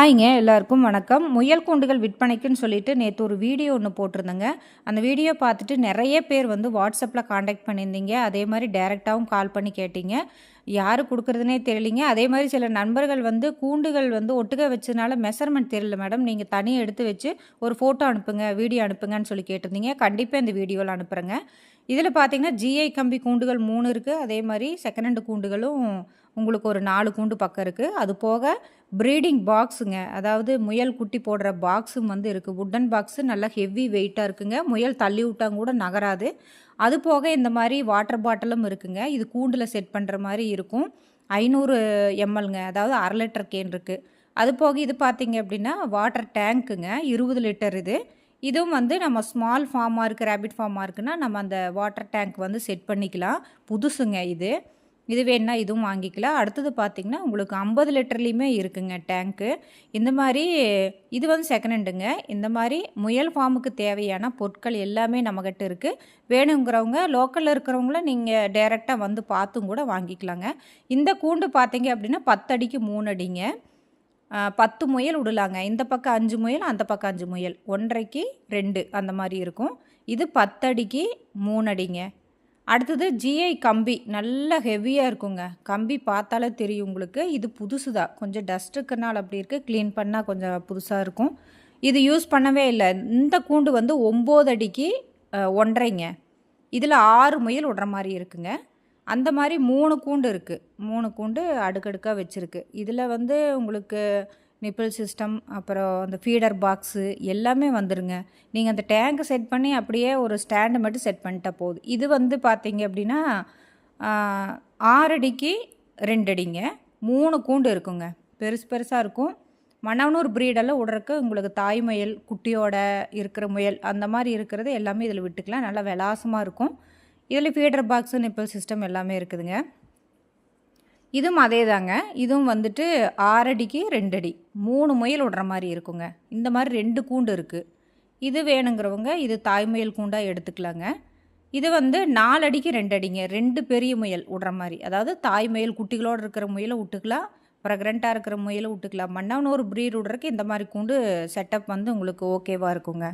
ஹாய்ங்க, எல்லாருக்கும் வணக்கம். முயல் கூண்டுகள் விற்பனைக்குன்னு சொல்லிட்டு நேற்று ஒரு வீடியோ ஒன்று போட்டிருந்தேங்க. அந்த வீடியோ பார்த்துட்டு நிறைய பேர் வந்து வாட்ஸ்அப்பில் காண்டாக்ட் பண்ணியிருந்தீங்க. அதே மாதிரி டைரெக்டாகவும் கால் பண்ணி கேட்டீங்க. யார் கொடுக்குறதுனே தெரியலிங்க. அதே மாதிரி சில நண்பர்கள் வந்து கூண்டுகள் வந்து ஒட்டுக்க வச்சதுனால மெஷர்மெண்ட் தெரியல மேடம், நீங்கள் தனியாக எடுத்து வச்சு ஒரு ஃபோட்டோ அனுப்புங்க, வீடியோ அனுப்புங்கன்னு சொல்லி கேட்டிருந்தீங்க. கண்டிப்பாக இந்த வீடியோவில் அனுப்புகிறேங்க. இதில் பார்த்தீங்கன்னா ஜிஐ கம்பி கூண்டுகள் 3 இருக்குது. அதே மாதிரி செகண்ட் ஹேண்ட் கூண்டுகளும் உங்களுக்கு ஒரு 4 கூண்டு பக்கம் இருக்குது. அது போக ப்ரீடிங் பாக்ஸுங்க, அதாவது முயல் குட்டி போடுற பாக்ஸும் வந்து இருக்குது. வுட்டன் பாக்ஸு நல்லா ஹெவி வெயிட்டாக இருக்குங்க. முயல் தள்ளி விட்டாங்க கூட நகராது. அது போக இந்த மாதிரி வாட்டர் பாட்டிலும் இருக்குங்க. இது கூண்டில் செட் பண்ணுற மாதிரி இருக்கும். 500 எம்எல்ங்க, அதாவது 1/2 லிட்டர் கேன் இருக்குது. அது போக இது பார்த்தீங்க அப்படின்னா வாட்டர் டேங்க்குங்க, 20 லிட்டர் இது. இதுவும் வந்து நம்ம ஸ்மால் ஃபார்மாக இருக்குது, ரேபிட் ஃபார்மாக இருக்குன்னா நம்ம அந்த வாட்டர் டேங்க் வந்து செட் பண்ணிக்கலாம். புதுசுங்க இது. இது வேணுன்னா இதுவும் வாங்கிக்கலாம். அடுத்தது பார்த்திங்கன்னா உங்களுக்கு 50 லிட்டர்லேயுமே இருக்குங்க டேங்க்கு. இந்த மாதிரி இது வந்து செகண்ட் ஹேண்டுங்க. இந்த மாதிரி முயல் ஃபார்முக்கு தேவையான பொருட்கள் எல்லாமே நம்மக்கிட்ட இருக்குது. வேணுங்கிறவங்க லோக்கலில் இருக்கிறவங்கள நீங்கள் டைரெக்டாக வந்து பார்த்தும் கூட வாங்கிக்கலாங்க. இந்த கூண்டு பார்த்தீங்க அப்படின்னா 10 அடிக்கு 3 அடிங்க. 10 முயல் விடலாங்க. இந்த பக்கம் 5 முயல், அந்த பக்கம் 5 முயல். 1.5க்கு 2 அந்த மாதிரி இருக்கும். இது 10 அடிக்கு 3 அடிங்க. அடுத்தது ஜிஐ கம்பி நல்லா ஹெவியாக இருக்குங்க. கம்பி பார்த்தாலே தெரியும் உங்களுக்கு. இது புதுசு தான், கொஞ்சம் டஸ்ட் இருக்கனால அப்படி இருக்குது. க்ளீன் பண்ணால் கொஞ்சம் புதுசாக இருக்கும். இது யூஸ் பண்ணவே இல்லை. இந்த கூண்டு வந்து 9 அடிக்கு 1.5ங்க. இதில் 6 முயல் விடுற மாதிரி இருக்குங்க. அந்த மாதிரி 3 கூண்டு இருக்குது. 3 கூண்டு அடுக்கடுக்காக வச்சுருக்கு. இதில் வந்து உங்களுக்கு நிப்பிள் சிஸ்டம், அப்புறம் அந்த ஃபீடர் பாக்ஸு எல்லாமே வந்துருங்க. நீங்கள் அந்த டேங்க்கு செட் பண்ணி அப்படியே ஒரு ஸ்டாண்டு மட்டும் செட் பண்ணிட்டா போதும். இது வந்து பார்த்தீங்க அப்படின்னா 6 அடிக்கு 2 அடிங்க. 3 கூண்டு இருக்குங்க. பெருசு பெருசாக இருக்கும். மன்னவனூர் ப்ரீடெல்லாம் விடுறக்கு உங்களுக்கு தாய் முயல், குட்டியோட இருக்கிற முயல் அந்த மாதிரி இருக்கிறது எல்லாமே இதில் விட்டுக்கலாம். நல்லா விலாசமாக இருக்கும். இதில் ஃபீடர் பாக்ஸு, நிப்பிள் சிஸ்டம் எல்லாமே இருக்குதுங்க. இதுவும் அதே தாங்க. இதுவும் வந்துட்டு 6 அடிக்கு 2 அடி 3 முயல் விடுற மாதிரி இருக்குங்க. இந்த மாதிரி 2 கூண்டு இருக்குது. இது வேணுங்கிறவங்க இது தாய் முயல் கூண்டாக எடுத்துக்கலாங்க. இது வந்து 4 அடிக்கு 2 அடிங்க. 2 பெரிய முயல் விடுற மாதிரி, அதாவது தாய் முயல் குட்டிகளோடு இருக்கிற முயலை விட்டுக்கலாம், ப்ரெக்னெண்ட்டாக இருக்கிற முயலை விட்டுக்கலாம். மன்னவனூர் ப்ரீட் விடுறதுக்கு இந்த மாதிரி கூண்டு செட்டப் வந்து உங்களுக்கு ஓகேவாக இருக்குங்க.